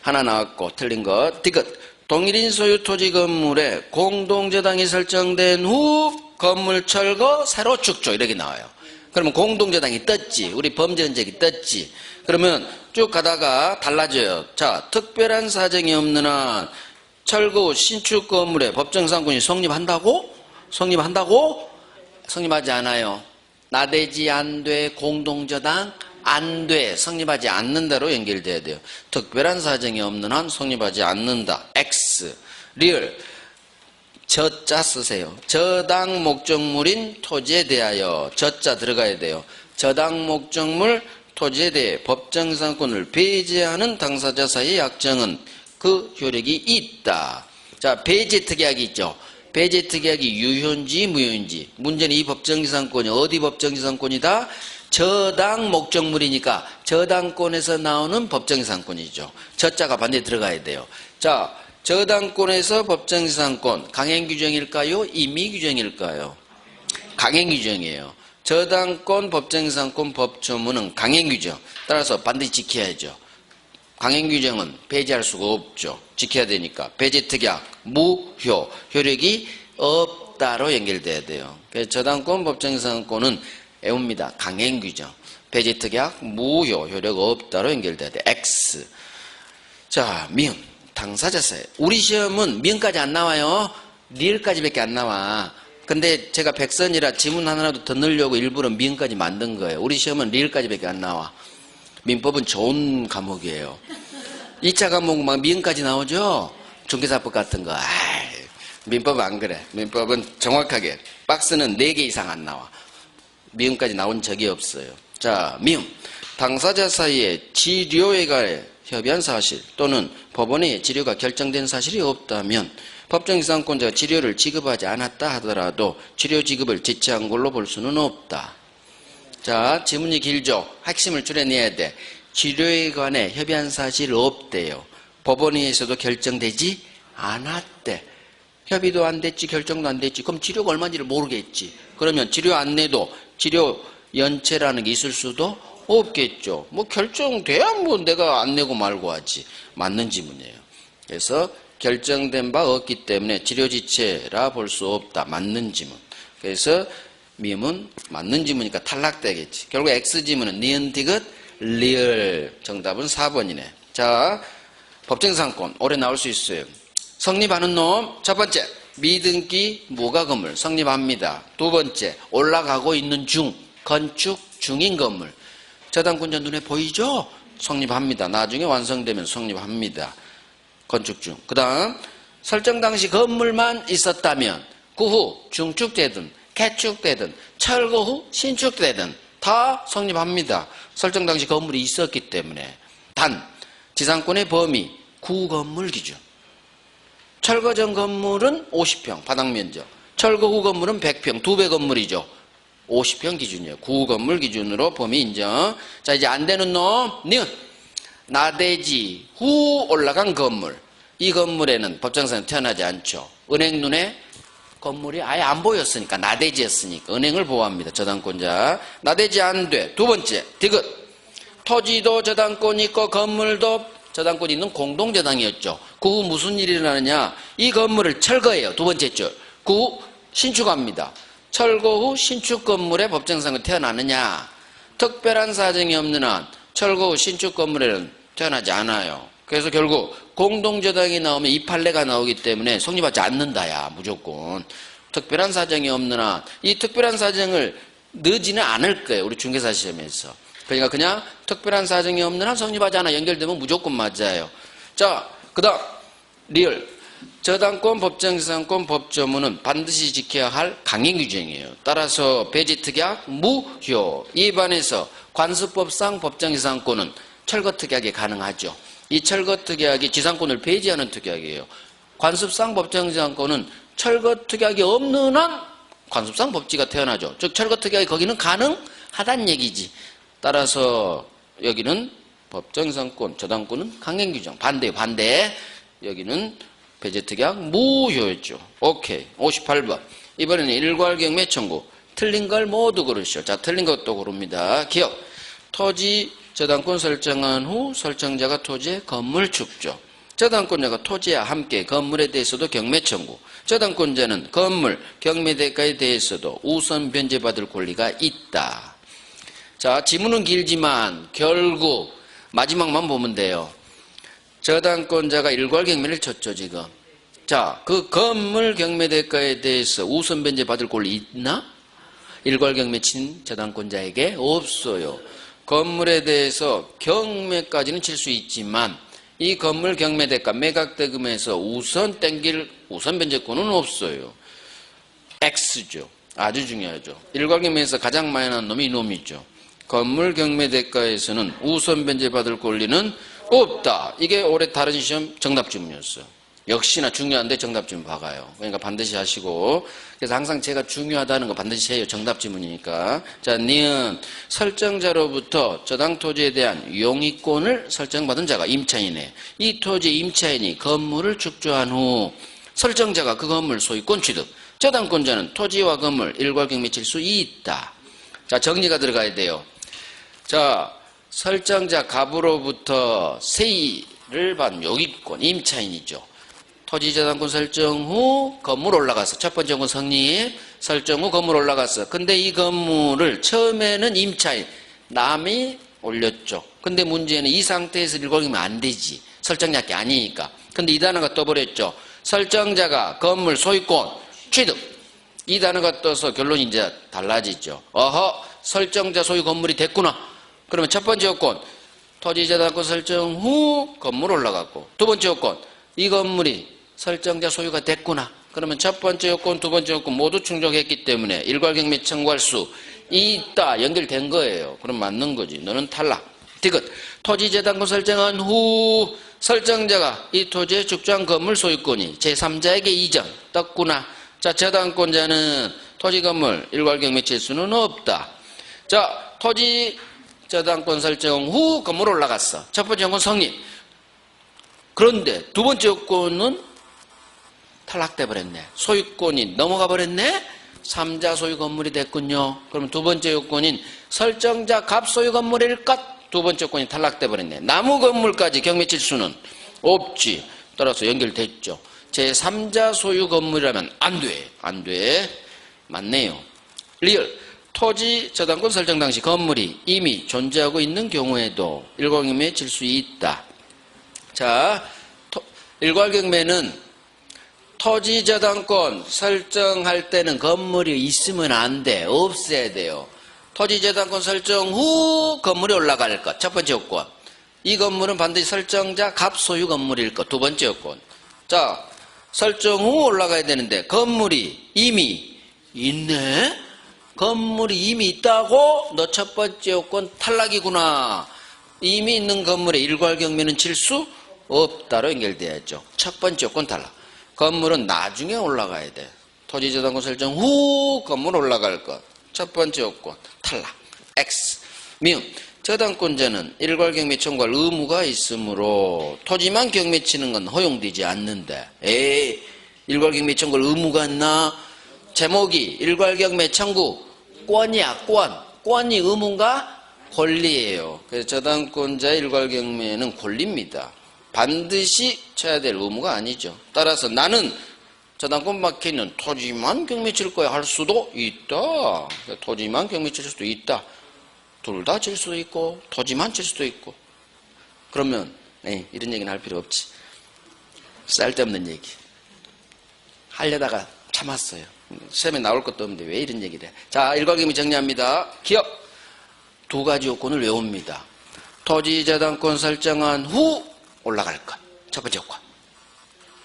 하나 나왔고 틀린 것. 디귿 동일인 소유 토지 건물에 공동저당이 설정된 후 건물 철거 새로 축조 이렇게 나와요. 그러면 공동저당이 떴지. 우리 범죄 흔적이 떴지. 그러면 쭉 가다가 달라져요. 자, 특별한 사정이 없는 한 철거 후 신축 건물에 법정상권이 성립한다고? 성립하지 않아요. 나대지 안 돼. 공동저당 안 돼. 성립하지 않는다로 연결돼야 돼요. 특별한 사정이 없는 한 성립하지 않는다. X. 리얼. 저자 쓰세요. 저당 목적물인 토지에 대하여 저자 들어가야 돼요. 저당 목적물 토지에 대해 법정상권을 배제하는 당사자 사이의 약정은 그 효력이 있다. 자, 배제특약이 있죠. 배제특약이 유효인지 무효인지. 문제는 이 법정지상권이 어디 법정지상권이다? 저당 목적물이니까 저당권에서 나오는 법정지상권이죠. 저자가 반드시 들어가야 돼요. 자, 저당권에서 법정지상권 강행규정일까요? 임의규정일까요? 강행규정이에요. 저당권 법정지상권 법조문은 강행규정. 따라서 반드시 지켜야죠. 강행규정은 배제할 수가 없죠. 지켜야 되니까. 배제특약, 무효, 효력이 없다로 연결돼야 돼요. 그래서 저당권 법정지상권은 애웁니다. 강행규정, 배제특약, 무효, 효력 없다로 연결돼야 돼. X. 자, 미음, 당사자사예요. 우리 시험은 미음까지 안 나와요. 리을까지밖에 안 나와. 근데 제가 백선이라 지문 하나라도 더 넣으려고 일부러 미음까지 만든 거예요. 우리 시험은 리을까지밖에 안 나와. 민법은 좋은 과목이에요. 2차 과목 막 미음까지 나오죠? 중개사법 같은 거. 민법은 안 그래. 민법은 정확하게 박스는 4개 이상 안 나와. 미음까지 나온 적이 없어요. 자, 미음. 당사자 사이에 치료에 관해 협의한 사실 또는 법원에 치료가 결정된 사실이 없다면 법정지상권자가 치료를 지급하지 않았다 하더라도 치료 지급을 지체한 걸로 볼 수는 없다. 자, 지문이 길죠? 핵심을 줄여내야 돼. 치료에 관해 협의한 사실 없대요. 법원에서도 결정되지 않았대. 협의도 안 됐지, 결정도 안 됐지. 그럼 치료가 얼마인지를 모르겠지. 그러면 치료 안내도 치료 연체라는 게 있을 수도 없겠죠. 뭐 결정돼야 뭐 내가 안 내고 말고 하지. 맞는 지문이에요. 그래서 결정된 바 없기 때문에 치료 지체라 볼 수 없다. 맞는 지문. 그래서 미음은 맞는 지문이니까 탈락되겠지. 결국 X 지문은 니은 디귿 리얼. 정답은 4번이네. 자, 법정상권 올해 나올 수 있어요. 성립하는 놈. 첫 번째, 미등기 무가 건물 성립합니다. 두 번째, 올라가고 있는 중, 건축 중인 건물. 저당권자 눈에 보이죠? 성립합니다. 나중에 완성되면 성립합니다. 건축 중. 그 다음, 설정 당시 건물만 있었다면 그 후 중축되든 개축되든 철거 후 신축되든 다 성립합니다. 설정 당시 건물이 있었기 때문에. 단, 지상권의 범위, 구건물 기준. 철거 전 건물은 50평 바닥 면적, 철거 후 건물은 100평 2배 건물이죠. 50평 기준이에요. 구건물 기준으로 범위 인정. 자, 이제 안 되는 놈, 니은. 나대지 후 올라간 건물. 이 건물에는 법정상은 태어나지 않죠. 은행 눈에 건물이 아예 안 보였으니까, 나대지였으니까 은행을 보호합니다. 저당권자. 나대지 안 돼. 두 번째, 디귿. 토지도 저당권이 있고 건물도 저당권이 있는 공동저당이었죠. 그 후 무슨 일이 일어나느냐. 이 건물을 철거해요. 두 번째 줄. 그 후 신축합니다. 철거 후 신축 건물에 법정상은 태어나느냐. 특별한 사정이 없는 한 철거 후 신축 건물에는 태어나지 않아요. 그래서 결국 공동저당이 나오면 이 판례가 나오기 때문에 성립하지 않는다야, 무조건. 특별한 사정이 없는 한, 이 특별한 사정을 넣지는 않을 거예요, 우리 중개사 시험에서. 그러니까 그냥 특별한 사정이 없는 한 성립하지 않아, 연결되면 무조건 맞아요. 자, 그 다음 리얼. 저당권, 법정지상권, 법조문은 반드시 지켜야 할 강행 규정이에요. 따라서 배지특약 무효. 이에 반해서 관습법상 법정지상권은 철거특약이 가능하죠. 이 철거특약이 지상권을 배제하는 특약이에요. 관습상 법정지상권은 철거특약이 없는 한 관습상 법지가 태어나죠. 즉 철거특약이 거기는 가능하다는 얘기지. 따라서 여기는 법정지상권, 저당권은 강행규정. 반대. 여기는 배제특약 무효였죠. 오케이. 58번. 이번에는 일괄경매 청구. 틀린 걸 모두 고르시오. 자, 틀린 것도 고릅니다. 기억. 토지 저당권 설정한 후 설정자가 토지의 건물 축조. 저당권자가 토지와 함께 건물에 대해서도 경매 청구. 저당권자는 건물, 경매 대가에 대해서도 우선 변제받을 권리가 있다. 자, 지문은 길지만 결국 마지막만 보면 돼요. 저당권자가 일괄 경매를 쳤죠, 지금. 자, 그 건물 경매 대가에 대해서 우선 변제 받을 권리 있나? 일괄 경매 친 저당권자에게 없어요. 건물에 대해서 경매까지는 칠 수 있지만 이 건물 경매 대가 매각 대금에서 우선 땡길 우선 변제권은 없어요. X죠. 아주 중요하죠. 일괄 경매에서 가장 많이 나는 놈이 이놈이죠. 건물 경매 대가에서는 우선 변제 받을 권리는 없다. 이게 올해 다른 시험 정답 지문이었어. 역시나 중요한데 정답 지문 박아요. 그러니까 반드시 하시고. 그래서 항상 제가 중요하다는 거 반드시 해요. 정답 지문이니까. 자, 니은 설정자로부터 저당 토지에 대한 용의권을 설정받은 자가 임차인이네. 이 토지 임차인이 건물을 축조한 후 설정자가 그 건물 소유권 취득. 저당권자는 토지와 건물 일괄 경매 칠 수 있다. 자, 정리가 들어가야 돼요. 자, 설정자 갑으로부터 세의를 받은 용의권, 임차인이죠. 토지 저당권 설정 후 건물 올라갔어. 첫 번째 건 성립, 설정 후 건물 올라갔어. 근데 이 건물을 처음에는 임차인, 남이 올렸죠. 근데 문제는 이 상태에서 일괄경매 안 되지. 설정자께 아니니까. 근데 이 단어가 떠버렸죠. 설정자가 건물 소유권 취득. 이 단어가 떠서 결론이 이제 달라지죠. 어허, 설정자 소유 건물이 됐구나. 그러면 첫 번째 요건, 토지 저당권 설정 후 건물 올라갔고, 두 번째 요건, 이 건물이 설정자 소유가 됐구나. 그러면 첫 번째 요건, 두 번째 요건 모두 충족했기 때문에 일괄경매 청구할 수 있다. 연결된 거예요. 그럼 맞는 거지. 너는 탈락. 디귿. 토지 저당권 설정한 후 설정자가 이 토지에 축조한 건물 소유권이 제3자에게 이전 떴구나. 자, 저당권자는 토지 건물 일괄경매 칠 수는 없다. 자, 토지 저당권 설정 후 건물 올라갔어. 첫 번째 요건 성립. 그런데 두 번째 요건은 탈락돼 버렸네. 소유권이 넘어가 버렸네. 3자 소유 건물이 됐군요. 그러면 두 번째 요건인 설정자 갑 소유 건물일 것. 두 번째 요건이 탈락돼 버렸네. 나무 건물까지 경매 칠 수는 없지. 따라서 연결됐죠. 제3자 소유 건물이라면 안 돼. 안 돼. 맞네요. 리얼. 토지 저당권 설정 당시 건물이 이미 존재하고 있는 경우에도 일괄경매에 칠 수 있다. 자, 일괄경매는 토지 저당권 설정할 때는 건물이 있으면 안 돼. 없애야 돼요. 토지 저당권 설정 후 건물이 올라갈 것. 첫 번째 요건. 이 건물은 반드시 설정자 갑 소유 건물일 것. 두 번째 요건. 자, 설정 후 올라가야 되는데 건물이 이미 있네? 건물이 이미 있다고? 너 첫 번째 요건 탈락이구나. 이미 있는 건물에 일괄경매는 칠 수 없다로 연결돼야죠. 첫 번째 요건 탈락. 건물은 나중에 올라가야 돼. 토지 저당권 설정 후 건물 올라갈 것. 첫 번째 요건 탈락. X. 미음. 저당권자는 일괄경매 청구할 의무가 있으므로 토지만 경매 치는 건 허용되지 않는데. 에이, 일괄경매 청구할 의무가 있나? 제목이 일괄경매 청구 권이야, 권. 권이 의무인가? 권리예요. 그래서 저당권자의 일괄경매는 권리입니다. 반드시 쳐야 될 의무가 아니죠. 따라서 나는 저당권 박혀있는 토지만 경매 칠 거야 할 수도 있다. 토지만 경매 칠 수도 있다. 둘 다 칠 수도 있고 토지만 칠 수도 있고. 그러면 이런 얘기는 할 필요 없지. 쓸데없는 얘기. 하려다가 참았어요. 시험에 나올 것도 없는데 왜 이런 얘기를 해. 자, 일괄경미 정리합니다. 기억. 두 가지 요건을 외웁니다. 토지 저당권 설정한 후 올라갈 것. 첫 번째 요건.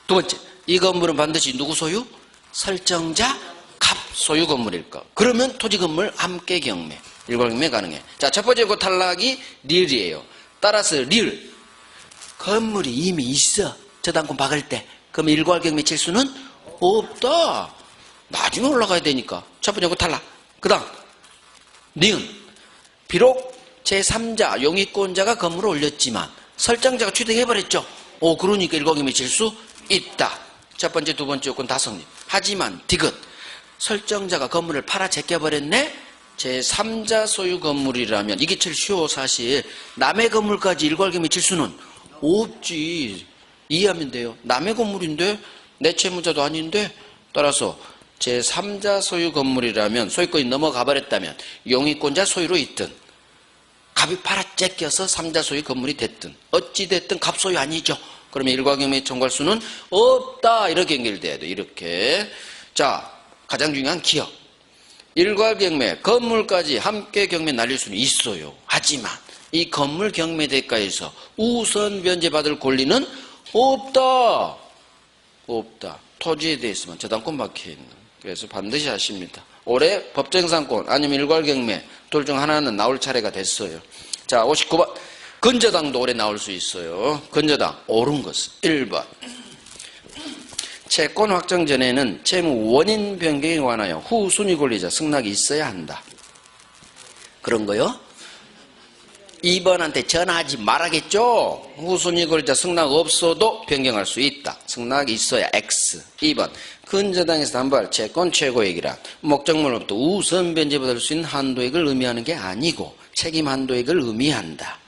두 번째, 이 건물은 반드시 누구 소유? 설정자 갑 소유 건물일 것. 그러면 토지 건물 함께 경매. 일괄경매 가능해. 자, 첫 번째 요건 탈락이 릴이에요. 따라서 릴. 건물이 이미 있어. 저당권 박을 때. 그럼 일괄경매 칠 수는 없다. 나중에 올라가야 되니까. 첫 번째 요건 탈락. 그 다음, 니은. 비록 제3자, 용의권자가 건물을 올렸지만 설정자가 취득해버렸죠. 그러니까 일괄경매 칠 수 있다. 첫 번째, 두 번째 요건 다 성립. 하지만 디귿. 설정자가 건물을 팔아 제껴버렸네. 제3자 소유 건물이라면 이게 제일 쉬워. 사실 남의 건물까지 일괄경매 칠 수는 없지. 이해하면 돼요. 남의 건물인데 내 채무자도 아닌데. 따라서 제3자 소유 건물이라면 소유권이 넘어가 버렸다면 용의권자 소유로 있든 갑이 팔아 째껴서 3자 소유 건물이 됐든 어찌됐든 갑 소유 아니죠. 그러면 일괄경매 청구할 수는 없다. 이렇게 연결돼야 돼. 이렇게. 자, 가장 중요한 기억. 일괄경매 건물까지 함께 경매 날릴 수는 있어요. 하지만 이 건물 경매 대가에서 우선 변제받을 권리는 없다. 없다. 토지에 대해서만 저당권 박혀있는. 그래서 반드시 하십니다. 올해 법정상권 아니면 일괄경매 둘 중 하나는 나올 차례가 됐어요. 자, 59번. 근저당도 올해 나올 수 있어요. 근저당 옳은 것은 1번. 채권 확정 전에는 채무 원인 변경에 관하여 후 순위 권리자 승낙이 있어야 한다. 그런 거요? 2번한테 전화하지 말아겠죠? 후 순위 권리자 승낙 없어도 변경할 수 있다. 승낙이 있어야 X. 2번. 근저당에서 담보할 채권 최고액이란 목적물로부터 우선 변제받을 수 있는 한도액을 의미하는 게 아니고 책임 한도액을 의미한다.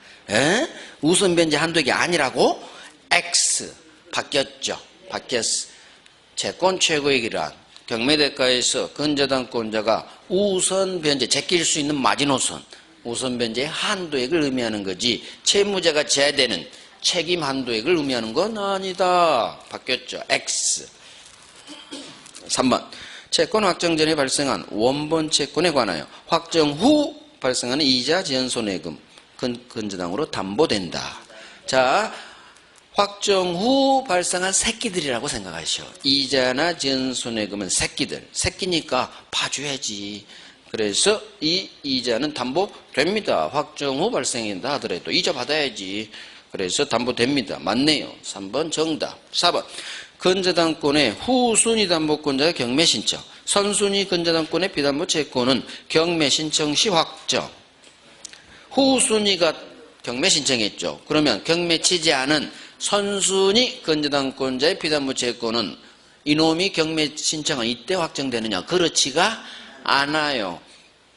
우선 변제 한도액이 아니라고? X. 바뀌었죠. 바뀌었어. 채권 최고액이란 경매대가에서 근저당권자가 우선 변제, 제낄 수 있는 마지노선, 우선 변제의 한도액을 의미하는 거지 채무자가 져야 되는 책임 한도액을 의미하는 건 아니다. 바뀌었죠. X. 3번. 채권 확정 전에 발생한 원본 채권에 관하여 확정 후 발생하는 이자 지연 손해금 근저당으로 담보된다. 자, 확정 후 발생한 새끼들이라고 생각하시오. 이자나 지연 손해금은 새끼들. 새끼니까 봐줘야지. 그래서 이 이자는 담보됩니다. 확정 후 발생한다 하더라도 이자 받아야지. 그래서 담보됩니다. 맞네요. 3번 정답. 4번. 근저당권의 후순위 담보권자의 경매 신청. 선순위 근저당권의 비담보 채권은 경매 신청 시 확정. 후순위가 경매 신청했죠. 그러면 경매 치지 않은 선순위 근저당권자의 비담보 채권은 이놈이 경매 신청은 이때 확정되느냐? 그렇지가 않아요.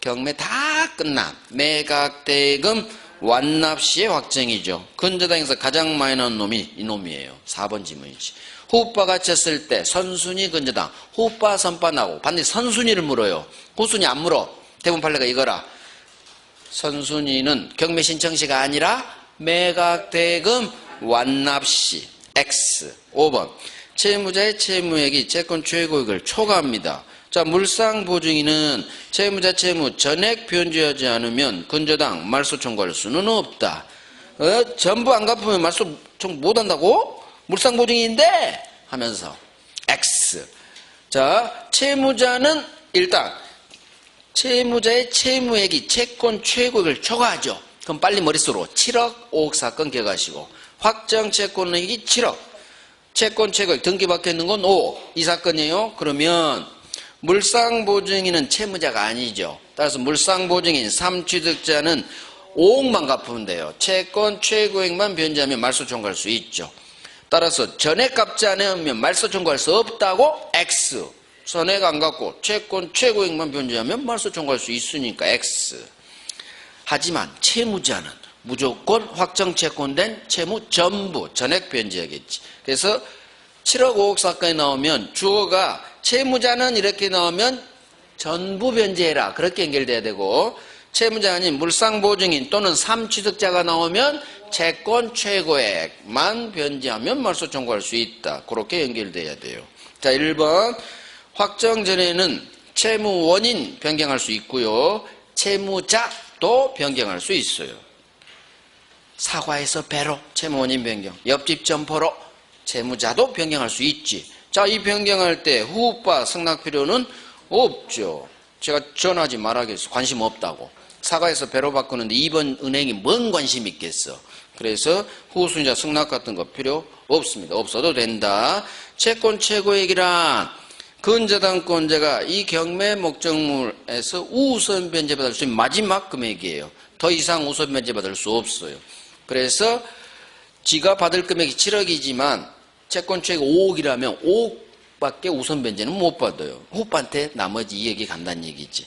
경매 다 끝난 매각대금 완납 시에 확정이죠. 근저당에서 가장 많이 나온 놈이 이놈이에요. 4번 지문이지. 후빠가 쳤을 때 선순위 근저당 후빠 선빠 나고 반드시 선순위를 물어요. 후순위 안 물어. 대부분 판례가 이거라. 선순위는 경매 신청시가 아니라 매각대금 완납시. X. 5번. 채무자의 채무액이 채권 최고액을 초과합니다. 자, 물상보증인은 채무자 채무 전액 변제하지 않으면 근저당 말소 청구할 수는 없다. 전부 안 갚으면 말소 청구 못한다고? 물상보증인인데 하면서 X. 자, 채무자는 일단 채무자의 채무액이 채권 최고액을 초과하죠. 그럼 빨리 머릿속으로 7억 5억 사건 기억하시고 확정 채권액이 7억 채권 최고액 등기 박혀 있는 건 5억 이 사건이에요. 그러면 물상보증인은 채무자가 아니죠. 따라서 물상보증인 3취득자는 5억만 갚으면 돼요. 채권 최고액만 변제하면 말소 청구할 수 있죠. 따라서 전액 갚지 않으면 말소 청구할 수 없다고 X. 전액 안 갚고 채권 최고액만 변제하면 말소 청구할 수 있으니까 X. 하지만 채무자는 무조건 확정 채권된 채무 전부 전액 변제하겠지. 그래서 7억 5억 사건이 나오면 주어가 채무자는 이렇게 나오면 전부 변제해라. 그렇게 연결돼야 되고 채무자 아닌 물상보증인 또는 3취득자가 나오면 채권 최고액만 변제하면 말소 청구할 수 있다. 그렇게 연결돼야 돼요. 자, 1번 확정 전에는 채무 원인 변경할 수 있고요. 채무자도 변경할 수 있어요. 사과에서 배로 채무 원인 변경, 옆집 점포로 채무자도 변경할 수 있지. 자, 이 변경할 때 후빠 승낙 필요는 없죠. 제가 전하지 말아야겠어. 관심 없다고. 사과에서 배로 바꾸는데 2번 은행이 뭔 관심 있겠어. 그래서 후순위자 승낙 같은 거 필요 없습니다. 없어도 된다. 채권 최고액이란 근저당권자가 이 경매 목적물에서 우선 변제받을 수 있는 마지막 금액이에요. 더 이상 우선 변제받을 수 없어요. 그래서 지가 받을 금액이 7억이지만 채권 최고 5억이라면 5억밖에 우선 변제는 못 받아요. 후빠한테 나머지 2억이 간다는 얘기지.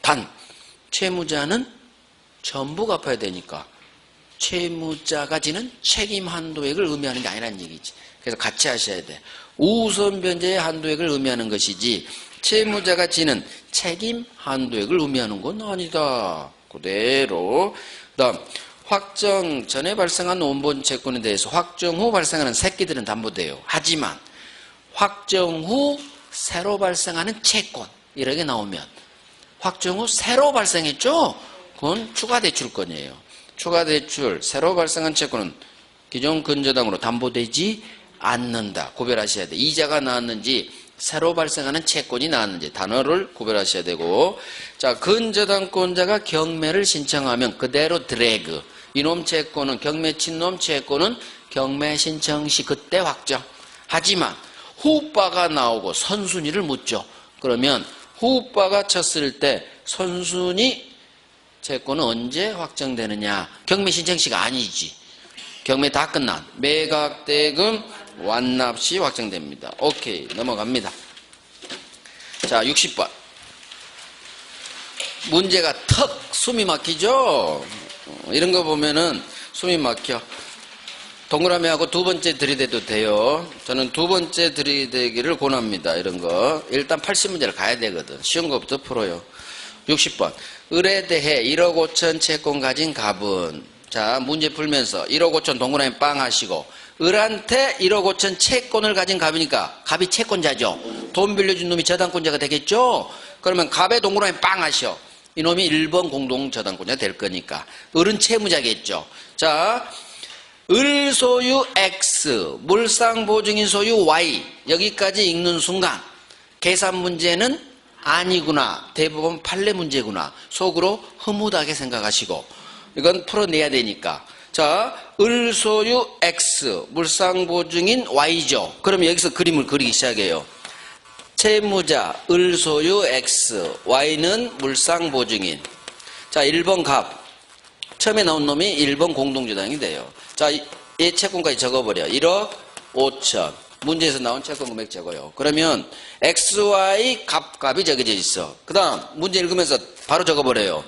단 채무자는 전부 갚아야 되니까 채무자가 지는 책임 한도액을 의미하는 게 아니라는 얘기지. 그래서 같이 하셔야 돼. 우선 변제의 한도액을 의미하는 것이지 채무자가 지는 책임 한도액을 의미하는 건 아니다. 그대로. 그다음 확정 전에 발생한 원본 채권에 대해서 확정 후 발생하는 새끼들은 담보돼요. 하지만 확정 후 새로 발생하는 채권 이렇게 나오면 확정 후 새로 발생했죠? 그건 추가대출권이에요. 추가대출, 새로 발생한 채권은 기존 근저당으로 담보되지 않는다. 구별하셔야 돼. 이자가 나왔는지 새로 발생하는 채권이 나왔는지 단어를 구별하셔야 되고, 자, 근저당권자가 경매를 신청하면 그대로 드래그. 이놈 채권은 경매 친놈 채권은 경매 신청 시 그때 확정. 하지만 후빠가 나오고 선순위를 묻죠. 그러면 후빠가 쳤을 때 선순위 채권은 언제 확정되느냐? 경매 신청 시가 아니지. 경매 다 끝난 매각대금 완납 시 확정됩니다. 오케이, 넘어갑니다. 자, 60번. 문제가 턱 숨이 막히죠? 이런 거 보면은 숨이 막혀. 동그라미하고 두 번째 들이대도 돼요. 저는 두 번째 들이대기를 권합니다. 이런 거. 일단 80문제를 가야 되거든. 쉬운 것부터 풀어요. 60번. 을에 대해 1억 5천 채권 가진 갑은, 자, 문제 풀면서 1억 5천 동그라미 빵 하시고, 을한테 1억 5천 채권을 가진 갑이니까 갑이 채권자죠. 돈 빌려준 놈이 저당권자가 되겠죠. 그러면 갑의 동그라미 빵 하셔. 이놈이 1번 공동저당권자 될 거니까. 을은 채무자겠죠. 자, 을 소유 X, 물상보증인 소유 Y, 여기까지 읽는 순간 계산 문제는 아니구나, 대법원 판례 문제구나 속으로 흐뭇하게 생각하시고, 이건 풀어내야 되니까. 자, 을 소유 X, 물상보증인 Y죠. 그럼 여기서 그림을 그리기 시작해요. 채무자 을 소유 X, Y는 물상보증인. 자, 1번 갑, 처음에 나온 놈이 1번 공동저당이 돼요. 자, 얘 채권까지 적어버려. 1억 5천. 문제에서 나온 채권 금액 적어요. 그러면 XY 갑이 적어져 있어. 그 다음 문제 읽으면서 바로 적어버려요.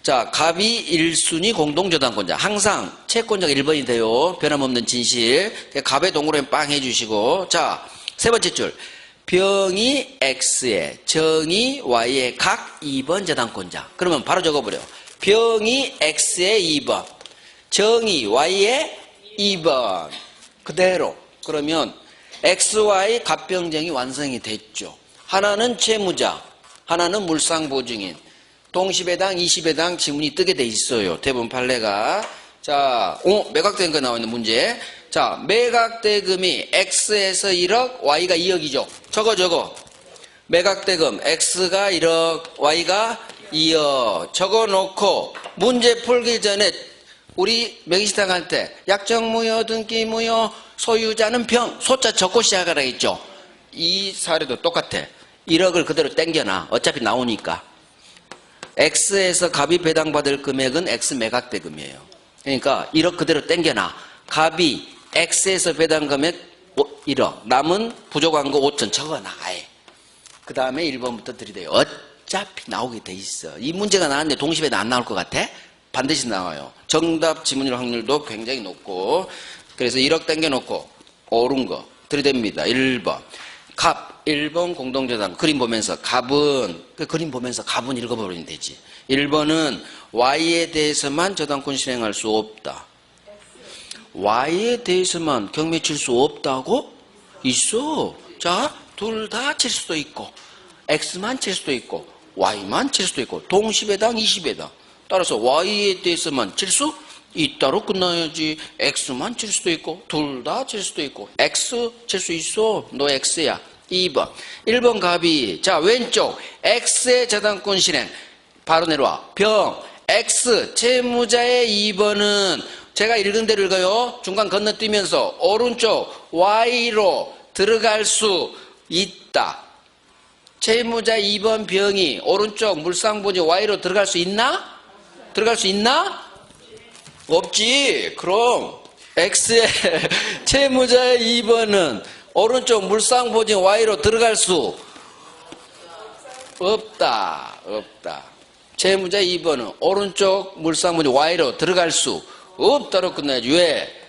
자, 갑이 1순위 공동저당권자. 항상 채권자가 1번이 돼요. 변함없는 진실. 갑의 동그라미 빵 해주시고. 자, 세 번째 줄. 병이 X에 정이 Y에 각 2번 저당권자. 그러면 바로 적어버려. 병이 X에 2번, 정이 Y에 2번. 그대로. 그러면 XY 갑병정이 완성이 됐죠. 하나는 채무자, 하나는 물상보증인. 동시배당, 20배당 지문이 뜨게 돼 있어요. 대부분 판례가. 자, 매각된 거 나와 있는 문제. 자, 매각대금이 X에서 1억, Y가 2억이죠. 적어. 매각대금 X가 1억, Y가 2억. 적어놓고 문제 풀기 전에 우리 명의시당 할 때 약정무효, 등기무효, 소유자는 병, 소자 적고 시작하라 했죠. 이 사례도 똑같아. 1억을 그대로 땡겨놔. 어차피 나오니까. X에서 갑이 배당받을 금액은 X 매각대금이에요. 그러니까 1억 그대로 땡겨놔. 갑이 X에서 배당 금액 1억, 남은 부족한 거 5천 적어놔. 아예. 그 다음에 1번부터 들이대요. 어차피 나오게 돼 있어. 이 문제가 나왔는데 동시배당 안 나올 것 같아? 반드시 나와요. 정답 지문일 확률도 굉장히 높고. 그래서 1억 땡겨놓고 옳은 거 들이댑니다. 1번. 갑, 1번 공동저당. 그림 보면서 갑은, 그 그림 보면서 갑은 읽어버리면 되지. 1번은 Y에 대해서만 저당권 실행할 수 없다. Y에 대해서만 경매 칠 수 없다고? 있어. 자, 둘 다 칠 수도 있고 X만 칠 수도 있고 Y만 칠 수도 있고 동시배당 20배당. 따라서 Y에 대해서만 칠 수 있다로 끝나야지. X만 칠 수도 있고 둘 다 칠 수도 있고 X 칠 수 있어. 너 X야. 2번 1번 갑이 자 왼쪽 X의 저당권 실행 바로 내려와. 병 X 채무자의 2번은 제가 읽은 대로 읽어요. 중간 건너뛰면서 오른쪽 Y로 들어갈 수 있다. 채무자 2번 병이 오른쪽 물상보증 Y로 들어갈 수 있나? 들어갈 수 있나? 없지. 그럼 X의 채무자의 2번은 오른쪽 물상보증 Y로 들어갈 수 없다. 없다. 채무자 2번은 오른쪽 물상보증 Y로 들어갈 수 없다로 끝나야지. 왜?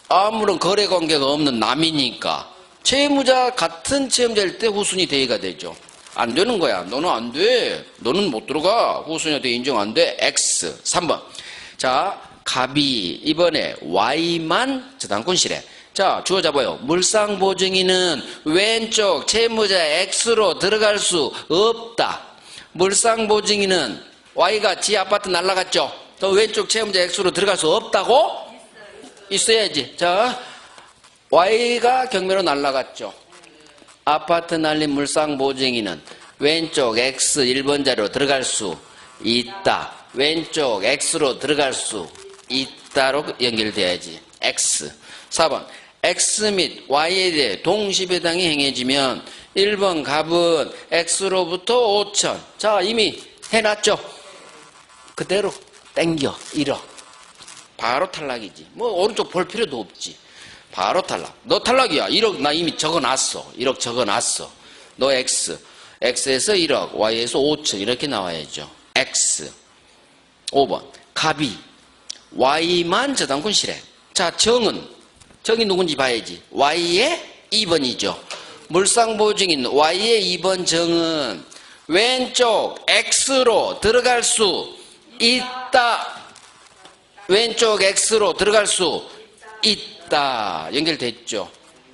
아무런 거래관계가 없는 남이니까. 채무자 같은 채무자일 때 후순위 대의가 되죠. 안 되는 거야. 너는 안 돼. 너는 못 들어가. 후순위가 돼 인정 안 돼. X. 3번. 자, 갑이 이번에 Y만 저당권 실행. 자, 주어 잡아요. 물상보증인은 왼쪽 채무자 X로 들어갈 수 없다. 물상보증인은 Y가 지 아파트 날라갔죠. 또 왼쪽 채무자 X로 들어갈 수 없다고? 있어야지. 자, Y가 경매로 날라갔죠. 아파트 날린 물상보증인은 왼쪽 X 1번자로 들어갈 수 있다. 왼쪽 X로 들어갈 수 있다로 연결돼야지. X. 4번. X 및 Y에 대해 동시배당이 행해지면 1번 갑은 X로부터 5천. 자, 이미 해놨죠. 그대로 땡겨. 1억. 바로 탈락이지. 뭐 오른쪽 볼 필요도 없지. 바로 탈락. 너 탈락이야. 1억 나 이미 적어놨어. 1억 적어놨어. 너 X. X에서 1억, Y에서 5천 이렇게 나와야죠. X. 5번. 갑이 Y만 저당권 실행. 자, 정이 누군지 봐야지. Y의 2번이죠. 물상보증인 Y의 2번 정은 왼쪽 X로 들어갈 수 있다. 왼쪽 X로 들어갈 수 있다. 연결됐죠.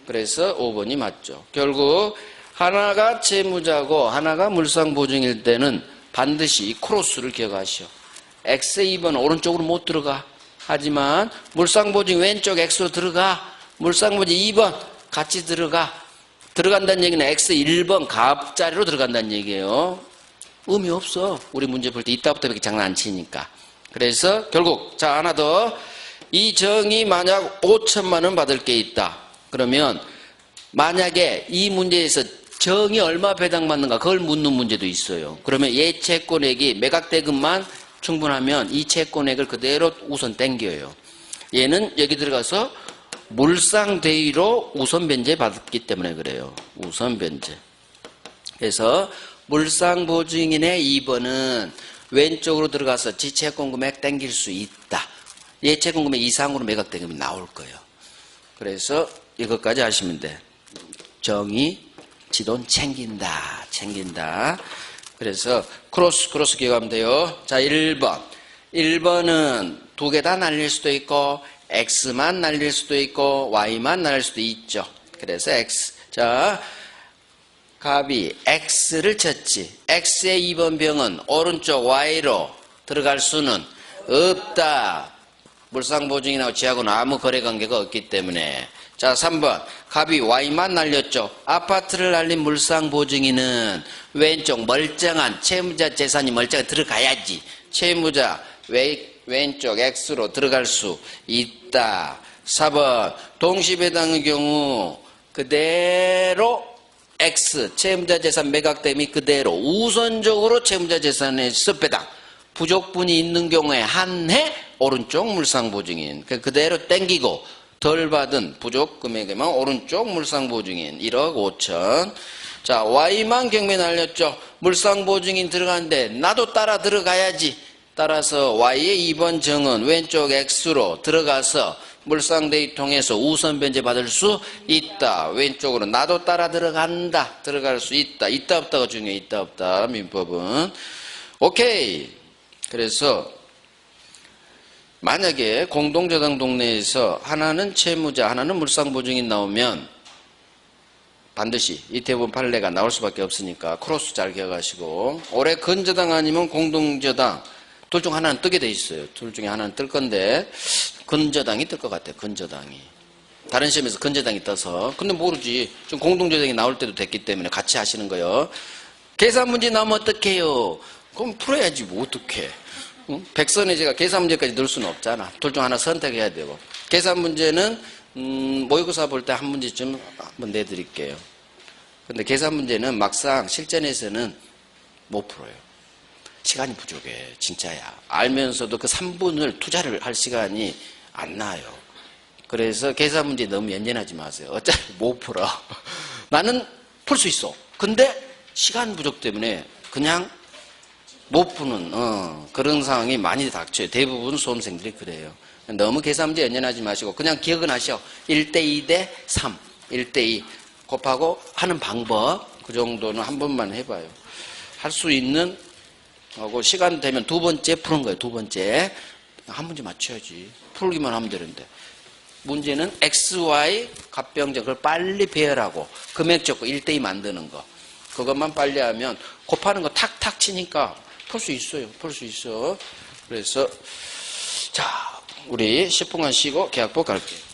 그래서 5번이 맞죠. 결국 하나가 채무자고 하나가 물상보증일 때는 반드시 이 크로스를 기억하시오. X의 2번은 오른쪽으로 못 들어가. 하지만 물상보증 왼쪽 X로 들어가. 물상보증 2번 같이 들어가. 들어간다는 얘기는 X 1번 갑자리로 들어간다는 얘기예요. 의미 없어. 우리 문제 볼 때 이따부터 이렇게 장난 안 치니까. 그래서 결국 자 하나 더. 이 정이 만약 5천만 원 받을 게 있다. 그러면 만약에 이 문제에서 정이 얼마 배당받는가 그걸 묻는 문제도 있어요. 그러면 얘 채권액이 매각대금만 충분하면 이 채권액을 그대로 우선 땡겨요. 얘는 여기 들어가서 물상대위로 우선 변제 받았기 때문에 그래요. 우선 변제. 그래서 물상보증인의 2번은 왼쪽으로 들어가서 지채권 금액 땡길 수 있다. 얘 채권 금액 이상으로 매각대금이 나올 거예요. 그래서 이것까지 하시면 돼. 정이 지돈 챙긴다. 그래서 크로스 기억하면 돼요. 자, 1번. 1번은 두 개 다 날릴 수도 있고 X만 날릴 수도 있고 Y만 날릴 수도 있죠. 그래서 X. 자, 갑이 X를 쳤지. X의 2번 병은 오른쪽 Y로 들어갈 수는 없다. 물상보증인하고 지하고는 아무 거래관계가 없기 때문에. 자, 3번. 갑이 Y만 날렸죠. 아파트를 날린 물상보증인은 왼쪽 멀쩡한 채무자 재산이 멀쩡하게 들어가야지. 채무자 왼쪽 X로 들어갈 수 있다. 4번. 동시배당의 경우 그대로 X 채무자 재산 매각됨이 그대로 우선적으로 채무자 재산에서 배당. 부족분이 있는 경우에 한해 오른쪽 물상보증인. 그대로 땡기고 덜 받은 부족 금액에만 오른쪽 물상보증인 1억 5천. 자, Y만 경매 날렸죠. 물상보증인 들어가는데 나도 따라 들어가야지. 따라서 Y의 2번 정은 왼쪽 X로 들어가서 물상대위 통해서 우선 변제 받을 수 있다. 왼쪽으로 나도 따라 들어간다. 들어갈 수 있다. 있다 없다가 중요해. 있다 없다. 민법은. 오케이. 그래서 만약에 공동저당 동네에서 하나는 채무자, 하나는 물상보증인 나오면 반드시 이 대부분 판례가 나올 수밖에 없으니까 크로스 잘 기억하시고, 올해 근저당 아니면 공동저당 둘 중 하나는 뜨게 돼 있어요. 둘 중에 하나는 뜰 건데 근저당이 뜰 것 같아요. 근저당이. 다른 시험에서 근저당이 떠서. 근데 모르지. 지금 공동저당이 나올 때도 됐기 때문에 같이 하시는 거예요. 계산 문제 나오면 어떡해요? 그럼 풀어야지 뭐 어떡해. 응? 백선에 제가 계산 문제까지 넣을 수는 없잖아. 둘 중 하나 선택해야 되고. 계산 문제는 모의고사 볼 때 한 문제쯤 한번 내드릴게요. 근데 계산 문제는 막상 실전에서는 못 풀어요. 시간이 부족해. 진짜야. 알면서도 그 3분을 투자를 할 시간이 안 나요. 그래서 계산 문제 너무 연연하지 마세요. 어차피 못 풀어. 나는 풀 수 있어. 근데 시간 부족 때문에 그냥 못 푸는 그런 상황이 많이 닥쳐요. 대부분 수험생들이 그래요. 너무 계산 문제 연연하지 마시고 그냥 기억은 하셔. 1대2 대 3. 1대2 곱하고 하는 방법, 그 정도는 한 번만 해봐요. 할 수 있는 하고 시간 되면 두 번째 푸는 거예요. 두 번째. 한 문제 맞춰야지. 풀기만 하면 되는데. 문제는 XY 갑병정 그걸 빨리 배열하고 금액 적고 1대2 만드는 거. 그것만 빨리 하면 곱하는 거 탁탁 치니까 풀 수 있어요. 풀 수 있어. 그래서 자, 우리 10분간 쉬고 계약법 갈게요.